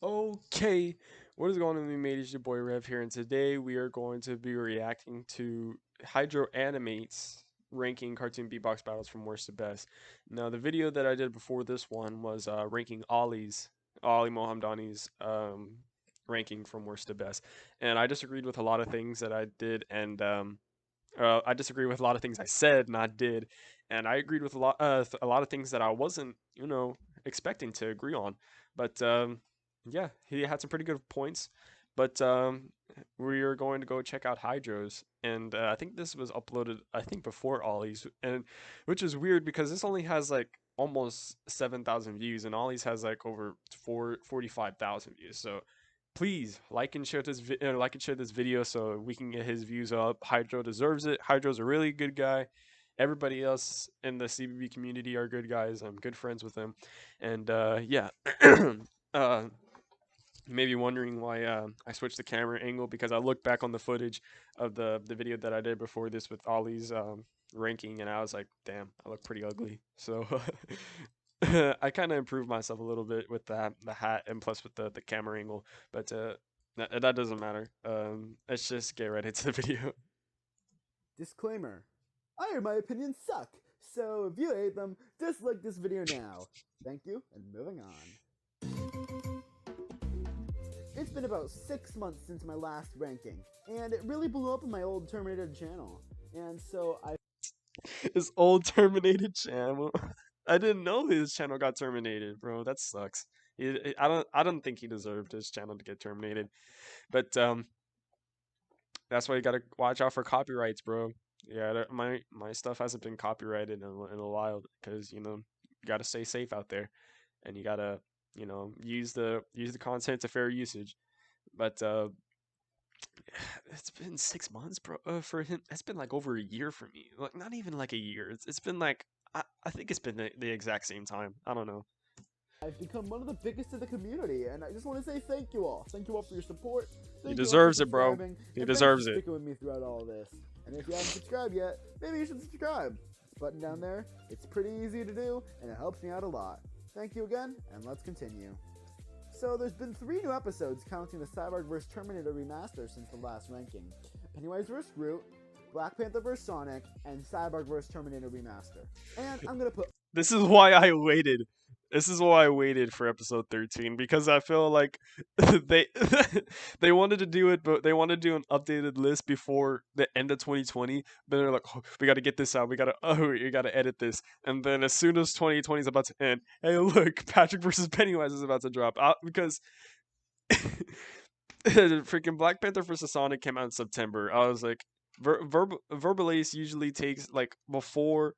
Okay, what is going on, me mate? It's your boy Rev here, and today we are going to be reacting to Hydro Animates ranking cartoon beatbox battles from worst to best. Now, the video that I did before this one was ranking Ali Mohamdani's ranking from worst to best, and I disagreed with a lot of things that I did, and I disagree with a lot of things I said, not did, and I agreed with a lot of things that I wasn't, expecting to agree on. But yeah, he had some pretty good points. But we are going to go check out Hydros, and I think this was uploaded, I think before Ollie's, and which is weird because this only has like almost 7,000 views, and Ollie's has like over 45,000 views. So please like and share this video so we can get his views up. Hydro deserves it. Hydro's a really good guy. Everybody else in the CBB community are good guys. I'm good friends with them, and yeah. uh, you may be wondering why I switched the camera angle because I looked back on the footage of the video that I did before this with Ollie's ranking, and I was like, damn, I look pretty ugly. So I kind of improved myself a little bit with the hat and plus with the camera angle, but that doesn't matter. Let's just get right into the video. Disclaimer: I hear my opinions suck, so if you hate them, dislike this video now. Thank you, and moving on. It's been about 6 months since my last ranking, and it really blew up on my old terminated channel. And so I His old terminated channel. I didn't know his channel got terminated, bro. That sucks. I don't think he deserved his channel to get terminated, but that's why you gotta watch out for copyrights, bro. Yeah, my stuff hasn't been copyrighted in a while because you gotta stay safe out there, and you gotta use the content to fair usage. But it's been 6 months, bro. For him, it's been like over a year for me. Like not even like a year. It's been like I think it's been the exact same time. I don't know. I've become one of the biggest in the community, and I just want to say thank you all. Thank you all for your support. He Thank you all for deserves it, bro. subscribing, He and thanks for deserves it. sticking with me throughout all of this. And if you haven't subscribed yet, maybe you should subscribe. Button down there. It's pretty easy to do, and it helps me out a lot. Thank you again, and let's continue. So there's been 3 new episodes counting the Cyborg vs. Terminator remaster since the last ranking. Pennywise vs. Groot, Black Panther vs. Sonic, and Cyborg vs. Terminator remaster. And I'm gonna put This is why I waited. This is why I waited for episode 13 because I feel like they they wanted to do it, but they wanted to do an updated list before the end of 2020. But they're like, oh, we got to get this out. We got to edit this. And then as soon as 2020 is about to end, hey, look, Patrick versus Pennywise is about to drop out because freaking Black Panther versus Sonic came out in September. I was like, Verbalace usually takes like before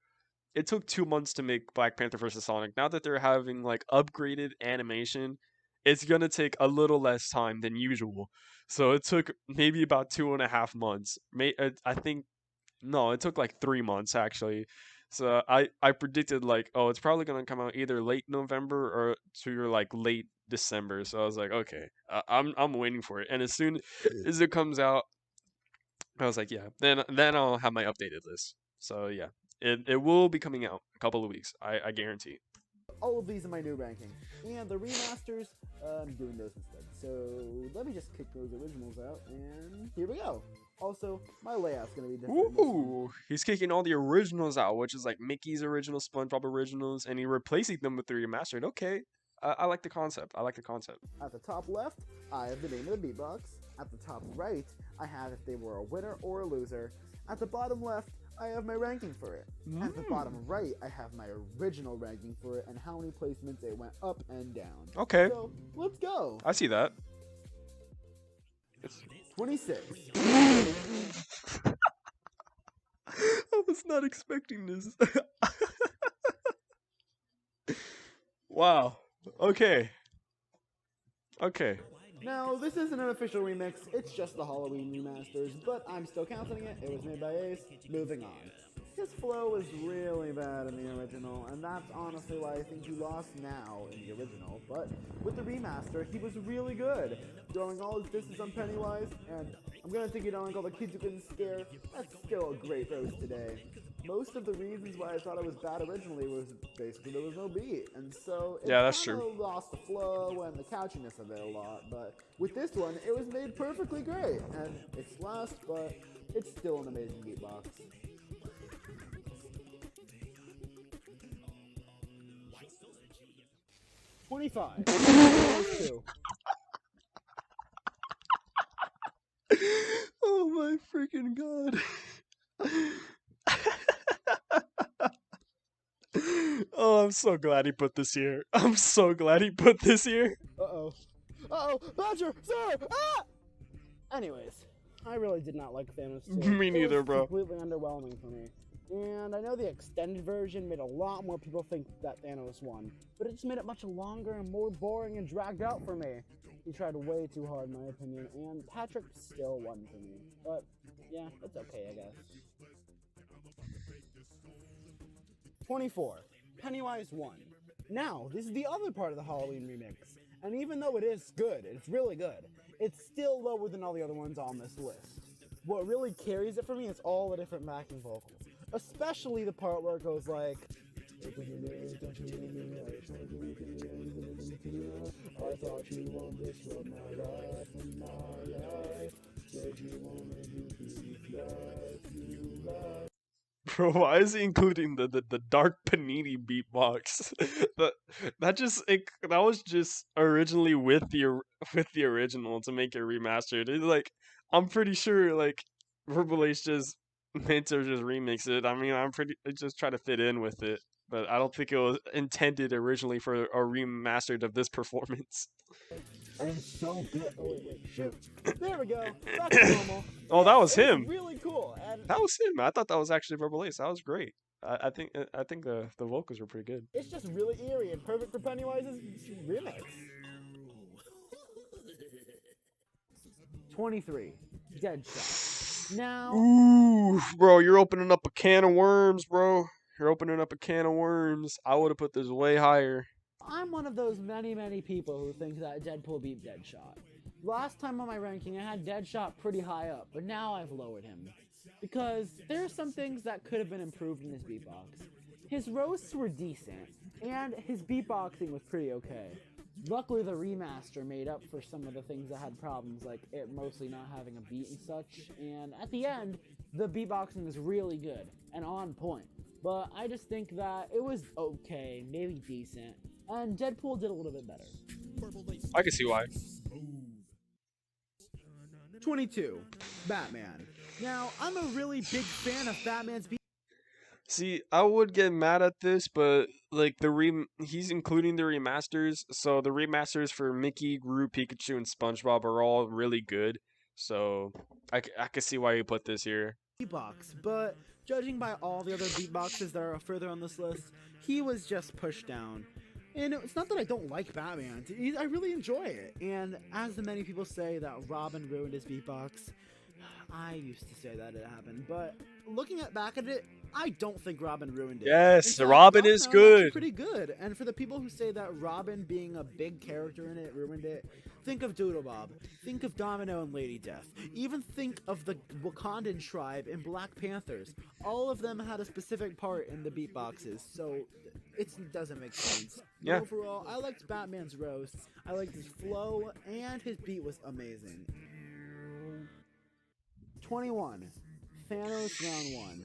it took 2 months to make Black Panther versus Sonic. Now that they're having like upgraded animation, it's gonna take a little less time than usual. So it took maybe about 2.5 months. I think no, it took like 3 months actually. So I predicted like, oh, it's probably gonna come out either late November or to your like late December. So I was like, okay, I'm waiting for it. And as soon as it comes out, I was like, yeah, then I'll have my updated list. So yeah, it will be coming out a couple of weeks. I guarantee. all of these in my new ranking. And the remasters, I'm doing those instead. So let me just kick those originals out, and here we go. Also, my layout's going to be different. Ooh, he's kicking all the originals out, which is like Mickey's original, SpongeBob originals, and he replacing them with the remastered. Okay, I like the concept. I like the concept. At the top left, I have the name of the beatbox. At the top right, I have if they were a winner or a loser. At the bottom left, I have my ranking for it. At the bottom right, I have my original ranking for it and how many placements it went up and down. Okay, So, let's go. I see that. 26. I was not expecting this. Wow. Okay. Okay. Now, this isn't an official remix, it's just the Halloween remasters, but I'm still counting it. It was made by Ace. Moving on. His flow was really bad in the original, and that's honestly why I think he lost now in the original, but with the remaster, he was really good, throwing all his disses on Pennywise, and I'm gonna take it on like all the kids who couldn't scare. That's still a great roast today. most of the reasons why I thought it was bad originally was basically there was no beat, and so it Yeah, that's kind true. of lost the flow and the catchiness of it a lot. But with this one, it was made perfectly great, and it's last, but it's still an amazing beatbox. 25. Two. Oh my freaking god. Oh, I'm so glad he put this here. I'm so glad he put this here. Uh-oh. Uh-oh! Badger! Sir! Ah! Anyways, I really did not like Thanos 2. Me neither, It was bro. completely underwhelming for me. And I know the extended version made a lot more people think that Thanos won, but it just made it much longer and more boring and dragged out for me. He tried way too hard, in my opinion, and Patrick still won for me. But, yeah, it's okay, I guess. 24. Pennywise won. Now, this is the other part of the Halloween remix, and even though it is good, it's really good, it's still lower than all the other ones on this list. What really carries it for me is all the different backing vocals, especially the part where it goes like, I thought you won this from my life, Did you want me to Bro, why is he including the dark panini beatbox? that that was just originally with the original to make it remastered. It's like I'm pretty sure like Verbal Ace just meant to just remix it. I mean, I'm pretty it just try to fit in with it, but I don't think it was intended originally for a remastered of this performance. And so good. Oh, wait, shoot. There we go. Back to normal. Oh, that was It was him. really cool. And That was him. I thought that was actually Verbal Ace. That was great. I think the vocals were pretty good. it's just really eerie and perfect for Pennywise's remix. 23. Deadshot. Now, Ooh, bro, you're opening up a can of worms, bro. You're opening up a can of worms. I would have put this way higher. I'm one of those many people who think that Deadpool beat Deadshot. Last time on my ranking, I had Deadshot pretty high up, but now I've lowered him. Because there are some things that could have been improved in his beatbox. His roasts were decent, and his beatboxing was pretty okay. Luckily, the remaster made up for some of the things that had problems, like it mostly not having a beat and such, and at the end, the beatboxing was really good and on point. But I just think that it was okay, maybe decent, and Deadpool did a little bit better. I can see why. 22. Batman. Now, I'm a really big fan of Batman's See, I would get mad at this, but like he's including the remasters, so the remasters for Mickey, Gru, Pikachu, and SpongeBob are all really good. So I can see why you put this here. beatbox, but judging by all the other beatboxes that are further on this list, he was just pushed down. And it's not that I don't like Batman, I really enjoy it. And as the many people say that Robin ruined his beatbox, I used to say that it happened, but looking back at it, I don't think Robin ruined it. Yes, In fact, Robin Domino is actually good. pretty good. And for the people who say that Robin being a big character in it ruined it, think of Doodlebob, think of Domino and Lady Death, even think of the Wakandan tribe in Black Panthers. All of them had a specific part in the beatboxes, so it doesn't make sense. Yeah. But overall, I liked Batman's roasts. I liked his flow, and his beat was amazing. 21. Thanos round 1.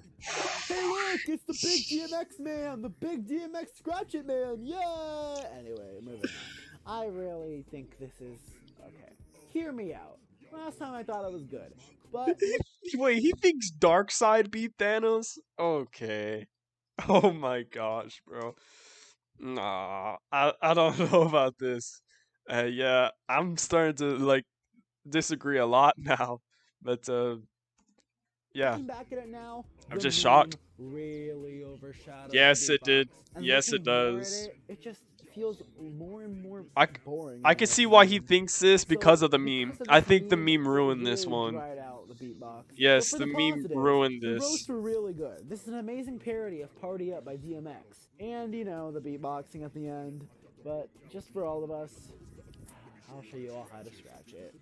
Hey look, it's the big DMX man! The big DMX Scratch It man! Yeah! Anyway, moving on. I really think this is okay. Hear me out. Last time I thought it was good, but Wait, he thinks Darkseid beat Thanos? Okay. Oh my gosh, bro. Nah, I don't know about this. Yeah, I'm starting to like disagree a lot now. But yeah, looking back at it now, I'm the just meme shocked. really overshadows Yes, the it did. beatbox. And Yes, it looking more at does. it just feels more and more I, boring. I in can my see why he opinion. thinks this because of the meme. Because of I this think the meme, meme it ruined this really one. dried out the beatbox. But Yes, for the the meme positives, ruined the this. roasts were really good. This is an amazing parody of Party Up by DMX. And, you know, the beatboxing at the end. But just for all of us, I'll show you all how to scratch it.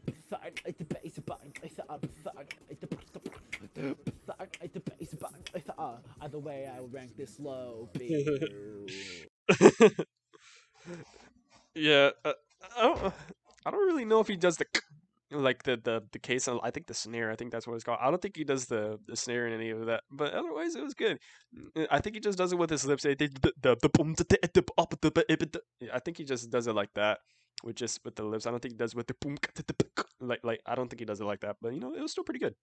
The way I would rank this low. Yeah, I don't. I don't really know if he does the like the case. I think the snare. I think that's what it's called. I don't think he does the snare in any of that. But otherwise, it was good. I think he just does it with his lips. I think he just does it like that, with the lips. I don't think he does with the boom like. I don't think he does it like that. But it was still pretty good.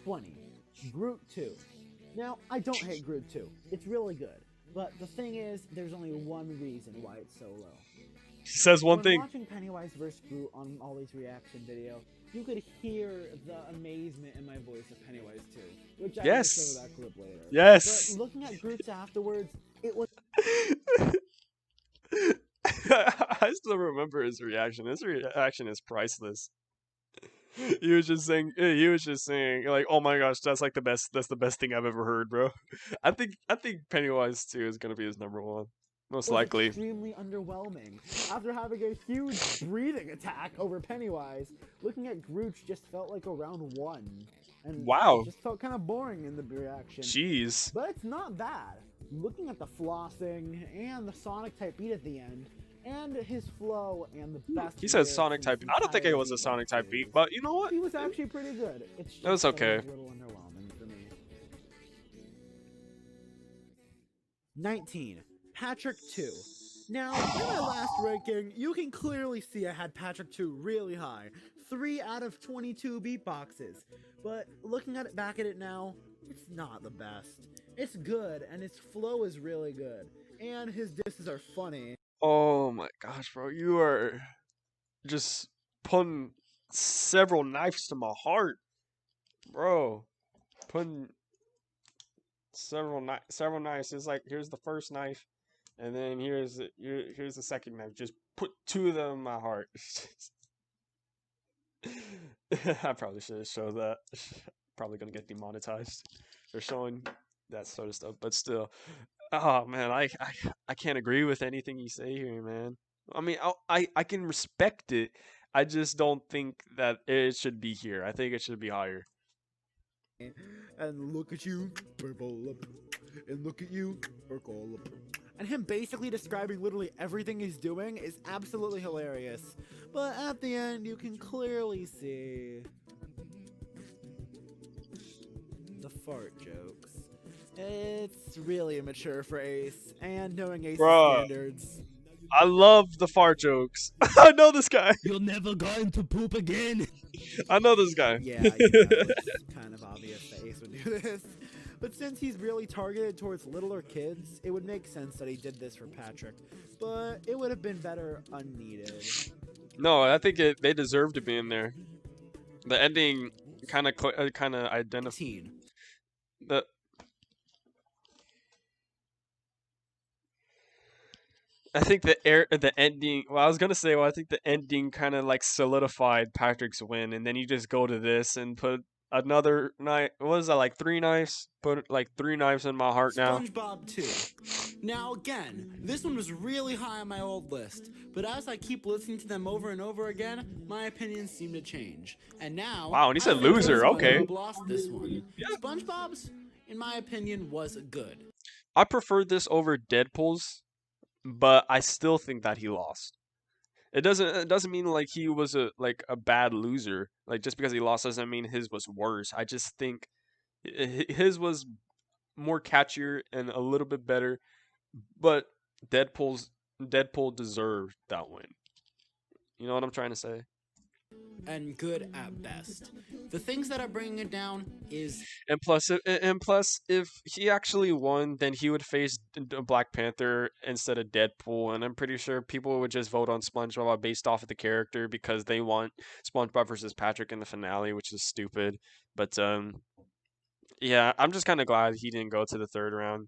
20. Groot 2. Now, I don't hate Groot 2. It's really good. But the thing is, there's only one reason why it's so low. He says one When thing. watching Pennywise vs. Groot on Ollie's reaction video, you could hear the amazement in my voice of Pennywise 2, which I will Yes. show that clip later. Yes. But looking at Groot's afterwards, it was I still remember his reaction. His reaction is priceless. He was just saying like, "Oh my gosh, that's like the best. That's the best thing I've ever heard, bro." I think Pennywise 2 is gonna be his number one, most likely. extremely underwhelming. After having a huge breathing attack over Pennywise, looking at Groot just felt like a round 1. And Wow. it just felt kind of boring in the reaction. Jeez. But it's not bad. Looking at the flossing and the Sonic type beat at the end, and his flow and the best. He says Sonic type. I don't think it was a Sonic type beat, but you know what? He was actually pretty good. It's just It was okay. a little underwhelming for me. 19. Patrick 2. Now, in my last ranking, you can clearly see I had Patrick 2 really high. 3 out of 22 beatboxes. But looking at it back at it now, it's not the best. It's good, and his flow is really good. And his disses are funny. Oh my gosh, bro. You are just putting several knives to my heart, bro. Putting several knives. It's like, here's the first knife, and then here's the second knife. Just put 2 of them in my heart. I probably should have showed that. Probably gonna get demonetized for showing that sort of stuff, but still. Oh man, I can't agree with anything you say here, man. I mean, I can respect it. I just don't think that it should be here. I think it should be higher. And look at you, purple lip. And look at you, purple lip. And him basically describing literally everything he's doing is absolutely hilarious. But at the end, you can clearly see the fart jokes. It's really immature for Ace, and knowing Ace's standards. I love the fart jokes. I know this guy. You're never going to poop again. I know this guy. Yeah, it's kind of obvious that Ace would do this. But since he's really targeted towards littler kids, it would make sense that he did this for Patrick. But it would have been better unneeded. No, I think they deserve to be in there. The ending kind of identifies the. I think the ending. Well, I was gonna say. Well, I think the ending kind of like solidified Patrick's win, and then you just go to this and put another knife. What is that? Like 3 knives? Put like 3 knives in my heart now. SpongeBob 2. Now again, this one was really high on my old list, but as I keep listening to them over and over again, my opinions seem to change. And now, wow, and he said loser. Okay. SpongeBob lost this one. Yeah. SpongeBob's, in my opinion, was good. I preferred this over Deadpool's. But I still think that he lost. It doesn't mean like he was a bad loser. Like just because he lost doesn't mean his was worse. I just think his was more catchier and a little bit better. But Deadpool deserved that win. You know what I'm trying to say? And good at best. The things that are bringing it down is and plus if he actually won, then he would face Black Panther instead of Deadpool, and I'm pretty sure people would just vote on SpongeBob based off of the character because they want SpongeBob versus Patrick in the finale, which is stupid. But yeah, I'm just kind of glad he didn't go to the 3rd round.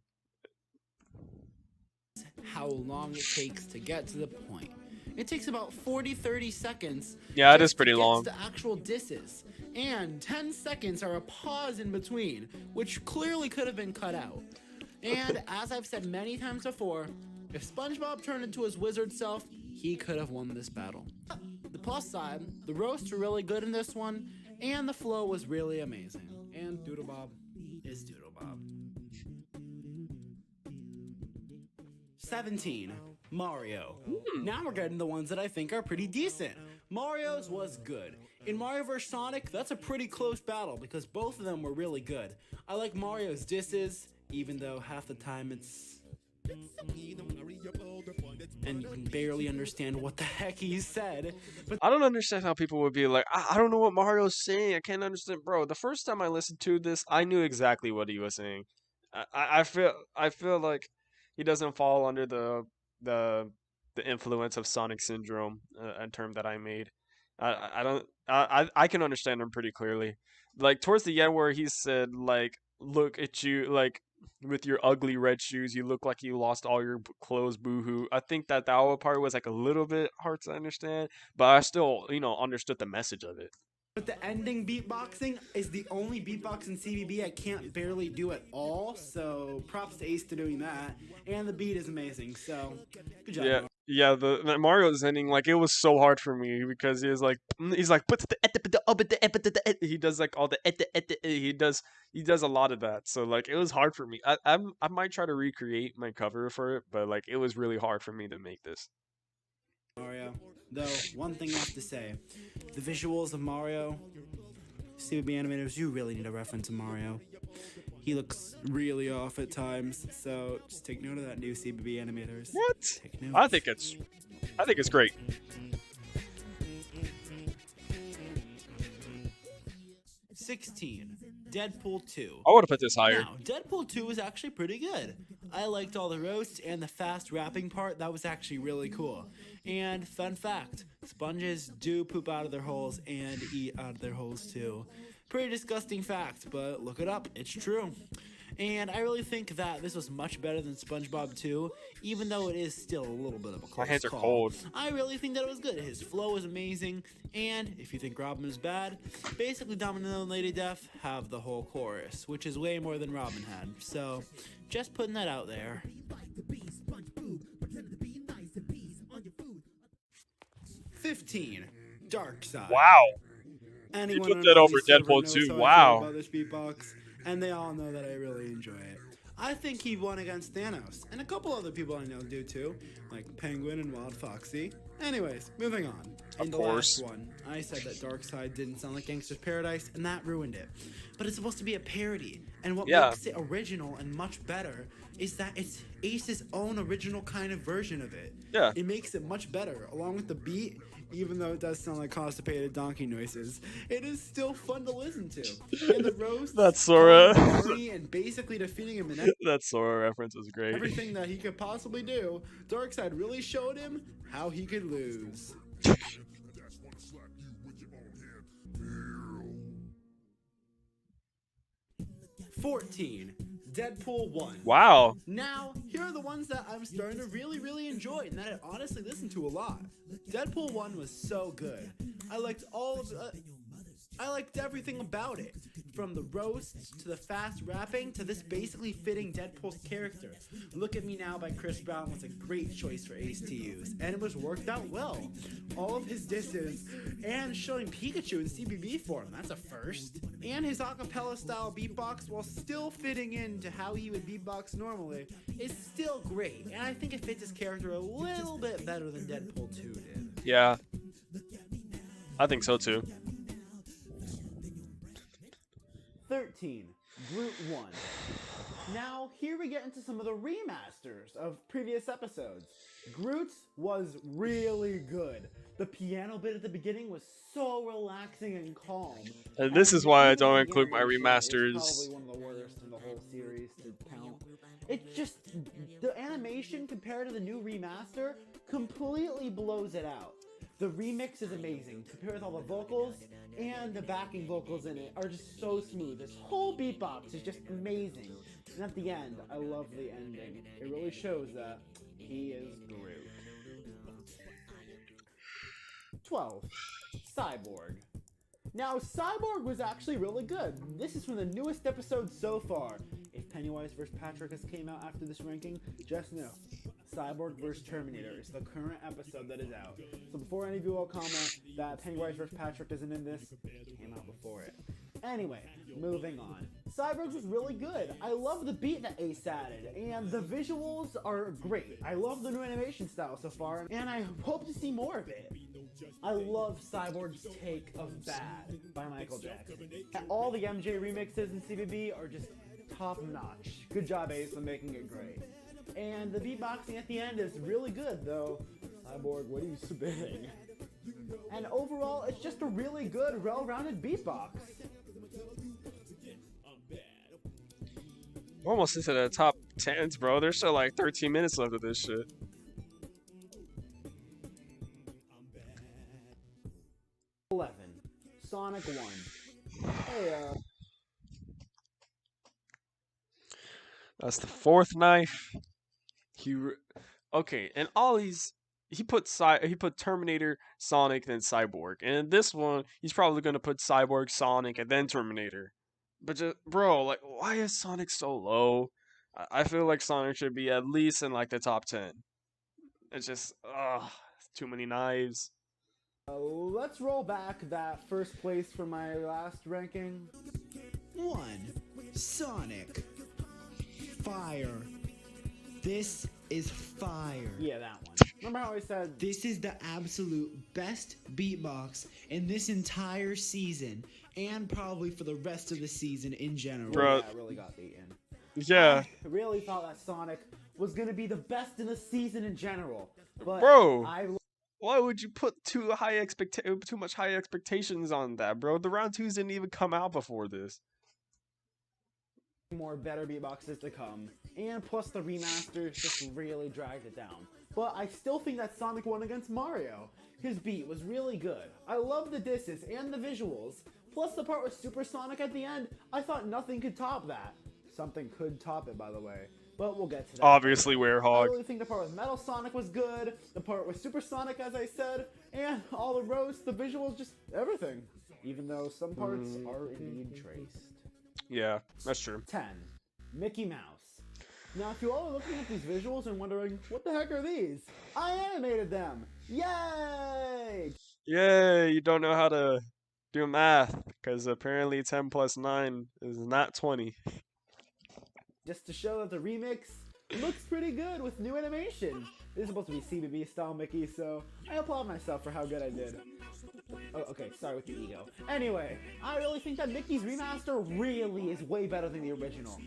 How long it takes to get to the point. It takes about 40-30 seconds. Yeah, it is pretty long. To actual disses. And 10 seconds are a pause in between, which clearly could have been cut out. And as I've said many times before, if SpongeBob turned into his wizard self, he he could have won this battle. The plus side, the roasts were really good in this one, and the flow was really amazing. And Doodlebob is Doodlebob. 17. Mario. Now we're getting the ones that I think are pretty decent. Mario's was good. In Mario vs. Sonic, that's a pretty close battle because both of them were really good. I like Mario's disses, even though half the time it's and you can barely understand what the heck he said. But I don't understand how people would be like, I don't know what Mario's saying. I can't understand, bro. The first time I listened to this, I knew exactly what he was saying. I feel like he doesn't fall under the the influence of Sonic Syndrome, a term that I made. I don't I can understand him pretty clearly. Like towards the end where he said like, look at you like with your ugly red shoes, you look like you lost all your clothes, boohoo. I think that that part was like a little bit hard to understand, but I still, understood the message of it. the ending beatboxing is the only beatbox in CBB I can't barely do at all, so props to Ace to doing that. And the beat is amazing, so good job. Yeah, Mark. yeah. The Mario's ending, like it was so hard for me because he's like he does like all the he does a lot of that. So like it was hard for me. I might try to recreate my cover for it, but like it was really hard for me to make this. Mario. Though, one thing I have to say, the visuals of Mario, CBB animators, you really need a reference to Mario. He looks really off at times, so just take note of that, new CBB animators. What? Take notes. I think it's great. 16. Deadpool 2. I would have put this higher. Now, Deadpool 2 was actually pretty good. I liked all the roasts and the fast rapping part. That was actually really cool. And fun fact, sponges do poop out of their holes and eat out of their holes too. Pretty disgusting fact, but look it up. It's true. And I really think that this was much better than SpongeBob 2, even though it is still a little bit of a close My hands are call. cold. I really think that it was good. His flow is amazing, and if you think Robin is bad, basically Domino and Lady Death have the whole chorus, which is way more than Robin had. So, just putting that out there. 15. Dark Side. Wow. Anyone put on that our over server Deadpool knows 2. how I feel Wow. about this beatbox, and they all know that I really enjoy it. I think he won against Thanos, and a couple other people I know do too, like Penguin and Wild Foxy. Anyways, moving on. Of In the course. last one, I said that Darkseid didn't sound like Gangster's Paradise, and that ruined it. But it's supposed to be a parody, and what Yeah. makes it original and much better is that it's Ace's own original kind of version of it. Yeah. It makes it much better, along with the beat. Even though it does sound like constipated donkey noises, it is still fun to listen to. And the roast, That's Sora. Barney, and basically defeating him in That Sora reference was great. everything that he could possibly do, Darkseid really showed him how he could lose. 14. Deadpool 1. Wow. Now, here are the ones that I'm starting to really enjoy and that I honestly listen to a lot. Deadpool 1 was so good. I liked I liked everything about it. From the roasts, to the fast rapping, to this basically fitting Deadpool's character. Look at Me Now by Chris Brown was a great choice for Ace to use, and it was worked out well. All of his disses, and showing Pikachu in CBB form, that's a first. And his acapella style beatbox, while still fitting into how he would beatbox normally, is still great, and I think it fits his character a little bit better than Deadpool 2 did. Yeah. I think so too. 13. Groot 1. Now, here we get into some of the remasters of previous episodes. Groot's was really good. The piano bit at the beginning was so relaxing and calm. And this is why I don't the include my animation remasters. is probably one of the worst in the whole series to count. It just, the animation compared to the new remaster completely blows it out. The remix is amazing, compared with all the vocals, and the backing vocals in it are just so smooth. This whole beatbox is just amazing. And at the end, I love the ending. It really shows that he is Groot. 12. Cyborg. Now, Cyborg was actually really good. This is from the newest episode so far. If Pennywise vs. Patrick has came out after this ranking, just know, Cyborg vs. Terminator. It's the current episode that is out. So before any of you all comment that Pennywise vs. Patrick isn't in this, it came out before it. Anyway, moving on. Cyborgs was really good. I love the beat that Ace added, and the visuals are great. I love the new animation style so far, and I hope to see more of it. I love Cyborg's take of Bad by Michael Jackson. All the MJ remixes in CBB are just top notch. Good job, Ace, on making it great. And the beatboxing at the end is really good, though. Cyborg, what are you spitting? And overall, it's just a really good, well-rounded beatbox. We're almost into the top 10s, bro. There's still like 13 minutes left of this shit. Sonic 1. Hey, That's the fourth knife. Okay, and all he put Terminator, Sonic, then Cyborg, and in this one he's probably gonna put Cyborg, Sonic, and then Terminator. But just, bro, like, why is Sonic so low? I feel like Sonic should be at least in like the top 10. It's just, too many knives. let's roll back that first place for my last ranking. 1. Sonic. Fire. This is fire. Yeah, that one. Remember how I said This is the absolute best beatbox in this entire season, and probably for the rest of the season in general. Bro. Yeah, I really got beaten. Yeah, I really thought that Sonic was gonna be the best in the season in general. But bro. I Why would you put too much high expectations on that, bro? The round twos didn't even come out before this. more better beatboxes to come, and plus the remasters just really dragged it down. But I still think that Sonic won against Mario. His beat was really good. I love the disses and the visuals. Plus the part with Supersonic at the end, I thought nothing could top that. Something could top it, by the way. But we'll get to that. Obviously, I Werehog. really think the part with Metal Sonic was good, the part with Supersonic, as I said, and all the roasts, the visuals, just everything. Even though some parts are indeed traced. Yeah, that's true. 10. Mickey Mouse. Now, if you all are looking at these visuals and wondering, what the heck are these? I animated them! Yay! Yay, you don't know how to do math, because apparently 10 plus 9 is not 20. Just to show that the remix looks pretty good with new animation. This is supposed to be CBB style Mickey, so I applaud myself for how good I did. Oh, okay, sorry with the ego. Anyway, I really think that Mickey's remaster really is way better than the original.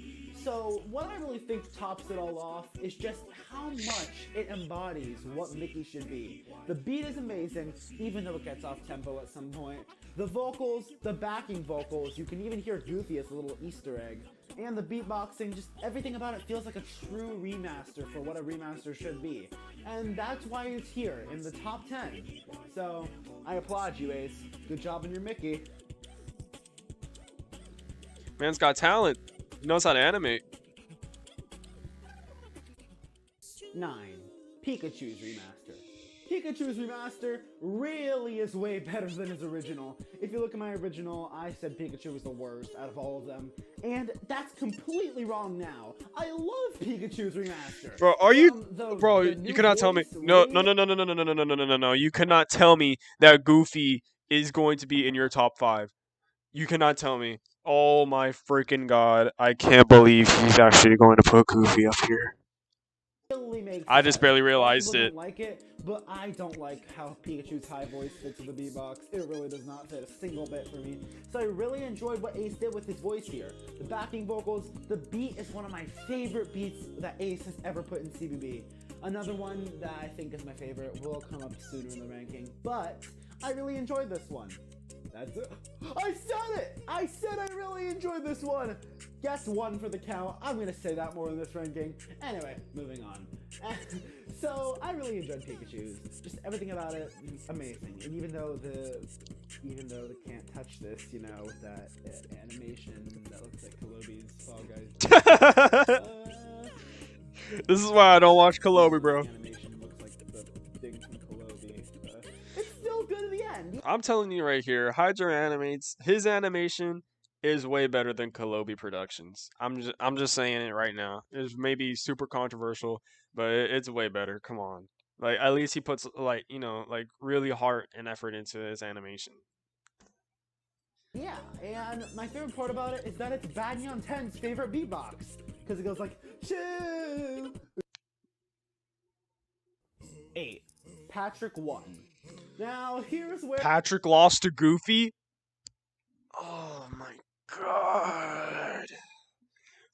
So, what I really think tops it all off is just how much it embodies what Mickey should be. The beat is amazing, even though it gets off tempo at some point. The vocals, the backing vocals, you can even hear Goofy as a little Easter egg. And the beatboxing, just everything about it feels like a true remaster for what a remaster should be. And that's why it's here, in the top 10. So, I applaud you, Ace. Good job on your Mickey. Man's got talent. He knows how to animate. 9. Pikachu's remaster. Pikachu's remaster really is way better than his original. If you look at my original, I said Pikachu was the worst out of all of them. And that's completely wrong now. I love Pikachu's remaster. Bro, are you... Bro, you cannot tell me... No. You cannot tell me that Goofy is going to be in your top 5. You cannot tell me. Oh my freaking god. I can't believe he's actually going to put Goofy up here. Really makes I just sense. barely A lot of realized people it. don't like it, but I don't like how Pikachu's high voice fits with the beatbox. It really does not fit a single bit for me. So I really enjoyed what Ace did with his voice here. The backing vocals, the beat is one of my favorite beats that Ace has ever put in CBB. Another one that I think is my favorite will come up sooner in the ranking, but I really enjoyed this one. That's it. I said it! I said I really enjoyed this one! Guess 1 for the count. I'm gonna say that more in this ranking. Anyway, moving on. So, I really enjoyed Pikachu's. Just everything about it, amazing. And even though they can't touch this, you know, with that animation that looks like Kolobi's Fall Guys. This is why I don't watch Kolobi, bro. Animation looks like the thing from Kolobi. It's still good in the end. I'm telling you right here, Hydra Animates, his animation is way better than Kolobi Productions. I'm just saying it right now. It's maybe super controversial, but it's way better. Come on, like at least he puts like like really heart and effort into his animation. Yeah, and my favorite part about it is that it's Baggy on 10's favorite beatbox. Because it goes like, shoo! 8. Patrick won. Now, here's where Patrick lost to Goofy. Oh my god.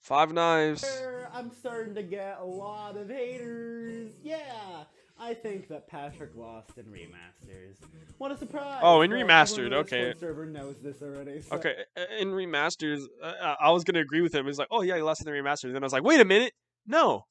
Five Knives. I'm starting to get a lot of haters. Yeah, I think that Patrick lost in remasters. What a surprise! Oh, in But everyone remastered. on the Okay. Discord server knows this already. So. Okay. In remasters, I was gonna agree with him. It's like, oh yeah, he lost in the remasters. Then I was like, wait a minute, no,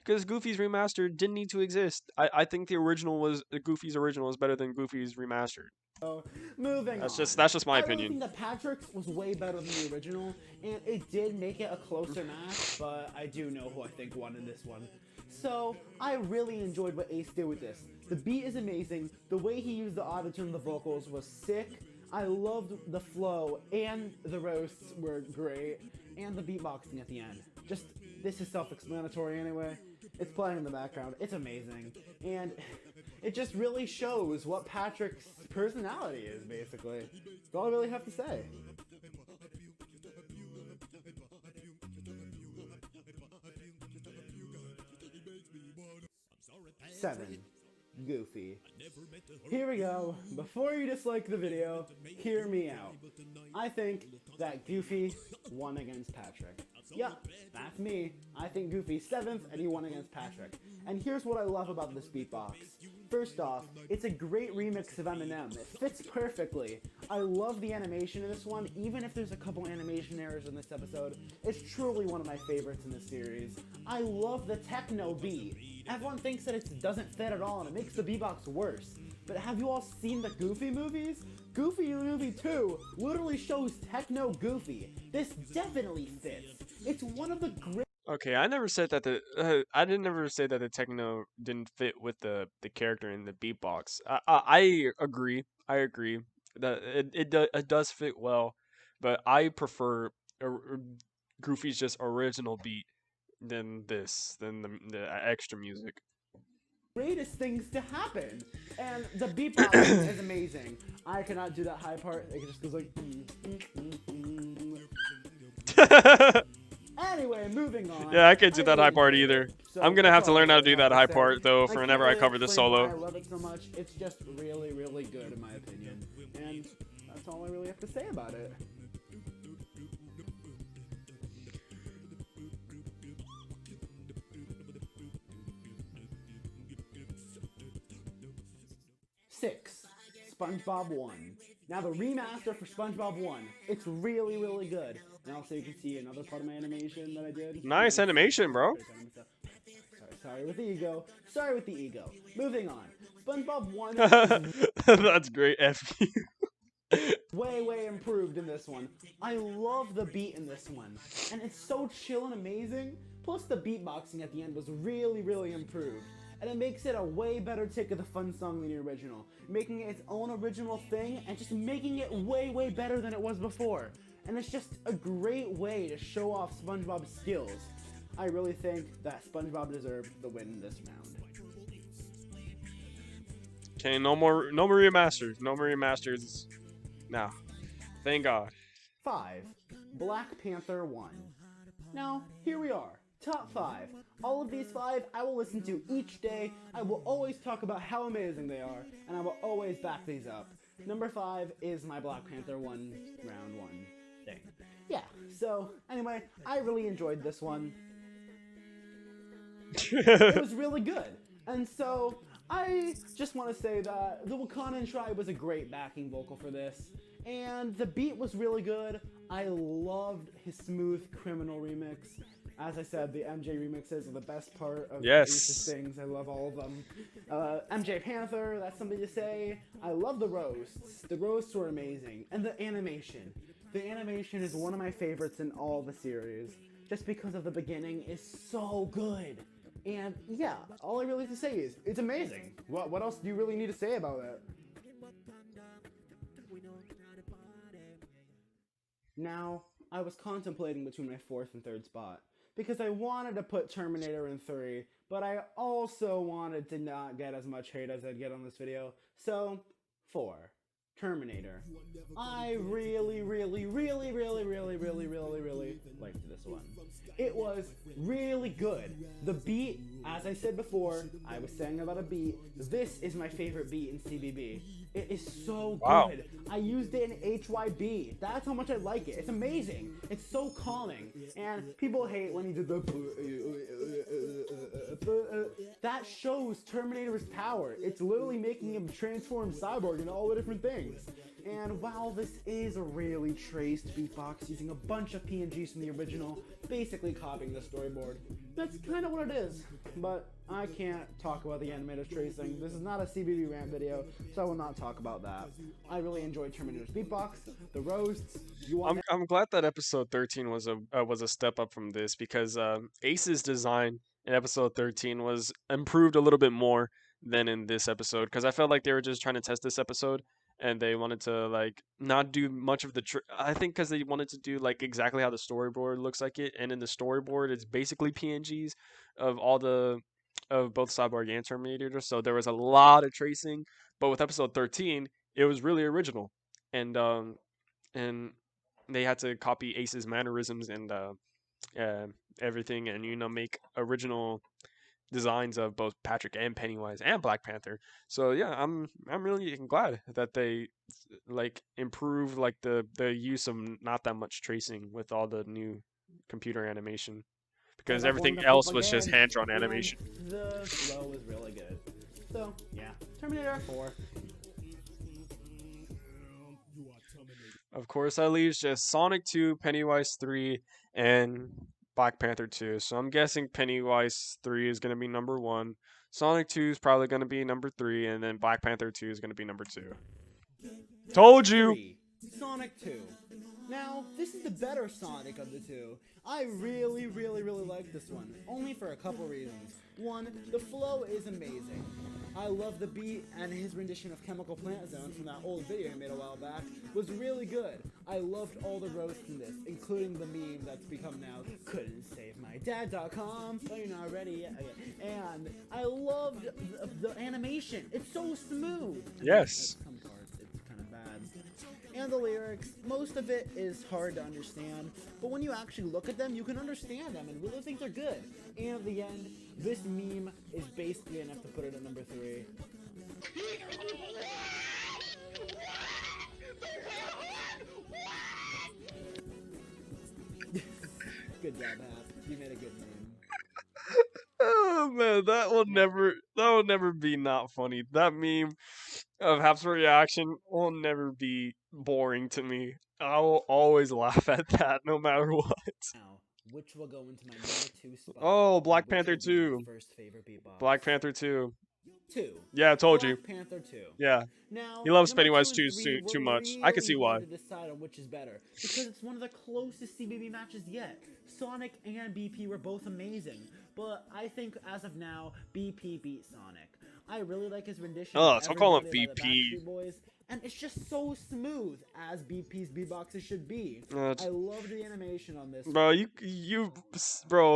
because Goofy's remastered didn't need to exist. I think Goofy's original is better than Goofy's remastered. So, moving on. That's just my I really opinion. think that Patrick's was way better than the original, and it did make it a closer match, but I do know who I think won in this one. So, I really enjoyed what Ace did with this. The beat is amazing, the way he used the auto-tune and the vocals was sick, I loved the flow, and the roasts were great, and the beatboxing at the end. Just, this is self-explanatory anyway. It's playing in the background, it's amazing, and it just really shows what Patrick's personality is, basically. That's all I really have to say. 7. Goofy. Here we go. Before you dislike the video, hear me out. I think that Goofy won against Patrick. Yeah, that's me. I think Goofy's 7th and he won against Patrick. And here's what I love about this beatbox. First off, it's a great remix of Eminem. It fits perfectly. I love the animation in this one, even if there's a couple animation errors in this episode. It's truly one of my favorites in this series. I love the techno beat. Everyone thinks that it doesn't fit at all and it makes the beatbox worse. But have you all seen the Goofy movies? Goofy Movie 2 literally shows techno Goofy. This definitely fits. It's one of the great. Okay, I never said that I didn't never say that the techno didn't fit with the character in the beatbox. I agree. I agree that it does fit well, but I prefer Goofy's just original beat than the extra music. Greatest things to happen, and the beatboxing is amazing. I cannot do that high part. It just goes like. Anyway, moving on. Yeah, I can't do that high part enjoyed either. it. So I'm gonna have that's to all learn how to really do that have high say. part though I for can't whenever I really cover this explain why solo. I love it so much. It's just really, really good in my opinion, and that's all I really have to say about it. Six, SpongeBob 1. Now the remaster for SpongeBob 1, it's really, really good. And also you can see another part of my animation that I did. Nice animation, bro. Sorry with the ego. Sorry with the ego. Moving on. SpongeBob 1 is That's great. F you. way, way improved in this one. I love the beat in this one. And it's so chill and amazing. Plus the beatboxing at the end was really, really improved. And it makes it a way better take of the fun song than the original. Making it its own original thing and just making it way, way better than it was before. And it's just a great way to show off SpongeBob's skills. I really think that SpongeBob deserved the win this round. Okay, no more remasters. No more remasters. Nah. Thank God. 5. Black Panther 1. Now, here we are. Top 5. All of these 5 I will listen to each day. I will always talk about how amazing they are, and I will always back these up. Number 5 is my Black Panther 1 round 1 thing. Yeah, so anyway, I really enjoyed this one. It was really good. And so, I just want to say that the Wakandan tribe was a great backing vocal for this. And the beat was really good. I loved his Smooth Criminal remix. As I said, the MJ remixes are the best part of Ace's things. I love all of them. MJ Panther, that's something to say. I love the roasts. The roasts were amazing. And the animation. The animation is one of my favorites in all the series. Just because of the beginning is so good. And yeah, all I really have to say is, it's amazing. What else do you really need to say about it? Now, I was contemplating between my 4th and 3rd spot, because I wanted to put Terminator in 3, but I also wanted to not get as much hate as I'd get on this video. So, 4. Terminator. I really liked this one. It was really good. The beat, as I said before, I was saying about a beat, this is my favorite beat in CBB. It is so Wow. good. I used it in HYB. That's how much I like it. It's amazing. It's so calming. And people hate when he did the... That shows Terminator's power. It's literally making him transform cyborg into all the different things. And while this is a really traced beatbox using a bunch of PNGs from the original, basically copying the storyboard, that's kind of what it is. But I can't talk about the animated tracing. This is not a CBD rant video, so I will not talk about that. I really enjoyed Terminator's beatbox, the roasts. I'm glad that episode 13 was a step up from this because Ace's design in episode 13 was improved a little bit more than in this episode because I felt like they were just trying to test this episode and they wanted to like not do much of the I think because they wanted to do like exactly how the storyboard looks like it, and in the storyboard it's basically PNGs of both Cyborg and Terminator, so there was a lot of tracing. But with episode 13, it was really original, and they had to copy Ace's mannerisms and uh, everything, and make original designs of both Patrick and Pennywise and Black Panther. So yeah, I'm really glad that they like improve like the use of not that much tracing with all the new computer animation because everything else was just hand drawn animation. The flow was really good. So yeah, Terminator 4. Of course, that leaves just Sonic 2, Pennywise 3, and Black Panther 2. So I'm guessing Pennywise 3 is going to be number 1. Sonic 2 is probably going to be number 3, and then Black Panther 2 is going to be number 2. Told you! 3. Sonic 2. Now, this is the better Sonic of the two. I really like this one, only for a couple reasons. One, the flow is amazing. I love the beat, and his rendition of Chemical Plant Zone from that old video he made a while back was really good. I loved all the roasts in this, including the meme that's become now couldn'tSaveMyDad.com, but you're not ready yet. Okay. And I loved the animation. It's so smooth. Yes. At some parts, it's kind of bad. And the lyrics, most of it is hard to understand, but when you actually look at them, you can understand them and really think they're good. And at the end, this meme is basically enough to put it at number 3. Good job, Hap. You made a good meme. Oh man, that will never be not funny. That meme of Hap's reaction will never be boring to me. I will always laugh at that no matter what. Now, which will go into my number 2 spot. Oh, Black which Panther will be my 2. first favorite beatbox. Black Panther 2. 2. Yeah, I told you. Black Panther 2. Yeah. Now, He loves number Pennywise 2 and 2 3 too were much. I can see really why. hard to decide on which is better, because it's one of the closest CBB matches yet. Sonic and BP were both amazing, but I think as of now, BP beat Sonic. I really like his rendition of Don't call him Everybody by the BP. Backstreet Boys, and it's just so smooth, as BP's beatboxes should be. It's- I love the animation on this. Bro,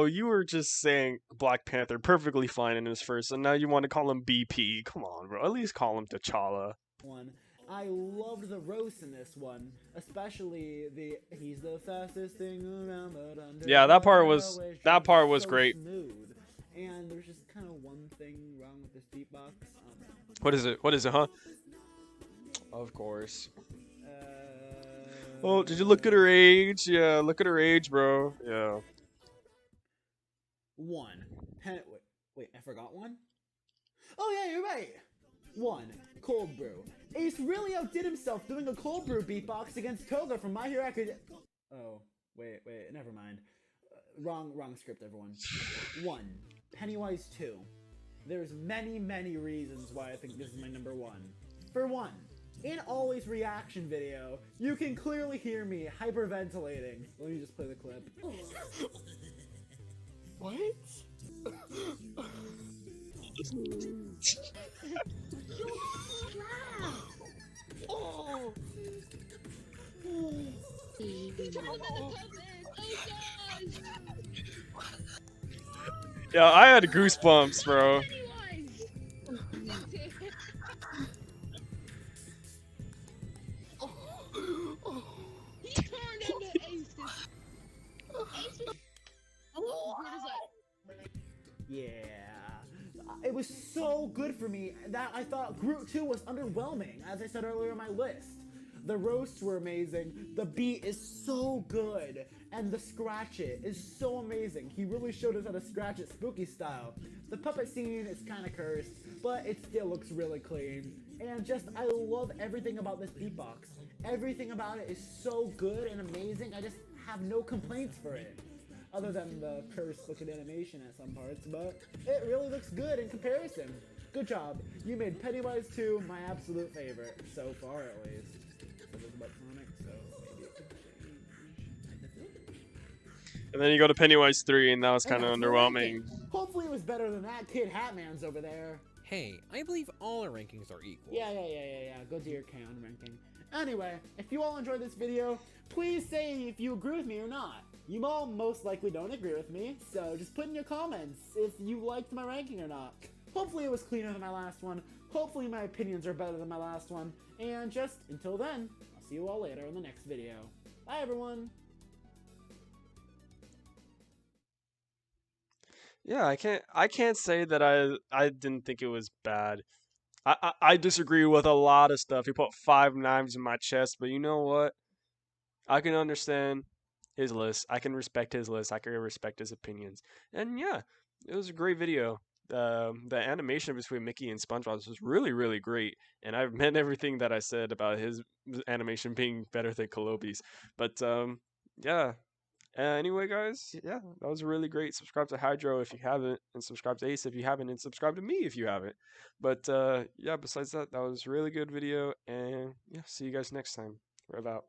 you were just saying Black Panther perfectly fine in his first, and now you want to call him BP. Come on, bro. At least call him T'Challa. One. I loved the roast in this one, especially the "he's the fastest thing around." But under Yeah, that part was so great. Smooth. And there's just kind of one thing wrong with this beatbox. What is it? What is it, huh? Of course. Oh, did you look at her age? Yeah, look at her age, bro. Yeah. 1. Wait, I forgot one? Oh yeah, you're right! 1. Cold Brew. Ace really outdid himself doing a Cold Brew beatbox against Toga from My Hero Academia. Oh, wait, never mind. Wrong script, everyone. 1. Pennywise 2. There's many reasons why I think this is my number 1. For one, in Always reaction video, you can clearly hear me hyperventilating. Let me just play the clip. What? Oh. Yeah, I had goosebumps, bro. Yeah. It was so good for me that I thought Groot 2 was underwhelming, as I said earlier in my list. The roasts were amazing, the beat is so good, and the scratch it is so amazing. He really showed us how to scratch it spooky style. The puppet scene is kind of cursed, but it still looks really clean. And just, I love everything about this beatbox. Everything about it is so good and amazing, I just have no complaints for it other than the cursed looking animation at some parts, but it really looks good in comparison. Good job. You made Pennywise 2 my absolute favorite, so far at least. So this is about Sonic, so maybe it could change. And then you go to Pennywise 3, and that was And kind of that's my ranking. underwhelming. Hopefully it was better than that Kid Hatman's over there. Hey, I believe all our rankings are equal. Yeah. Go to your count ranking. Anyway, if you all enjoyed this video, please say if you agree with me or not. You all most likely don't agree with me, so just put in your comments if you liked my ranking or not. Hopefully it was cleaner than my last one. Hopefully my opinions are better than my last one. And just until then, I'll see you all later in the next video. Bye everyone! Yeah, I can't say that I didn't think it was bad. I disagree with a lot of stuff. He put 5 knives in my chest, but you know what? I can understand his list. I can respect his list. I can respect his opinions. And yeah, it was a great video. The animation between Mickey and SpongeBob was really, really great. And I've meant everything that I said about his animation being better than Kolobi's. But yeah. Anyway, guys, yeah, that was really great. Subscribe to Hydro if you haven't, and subscribe to Ace if you haven't, and subscribe to me if you haven't. But yeah, besides that, that was a really good video. And yeah, see you guys next time. Rev out.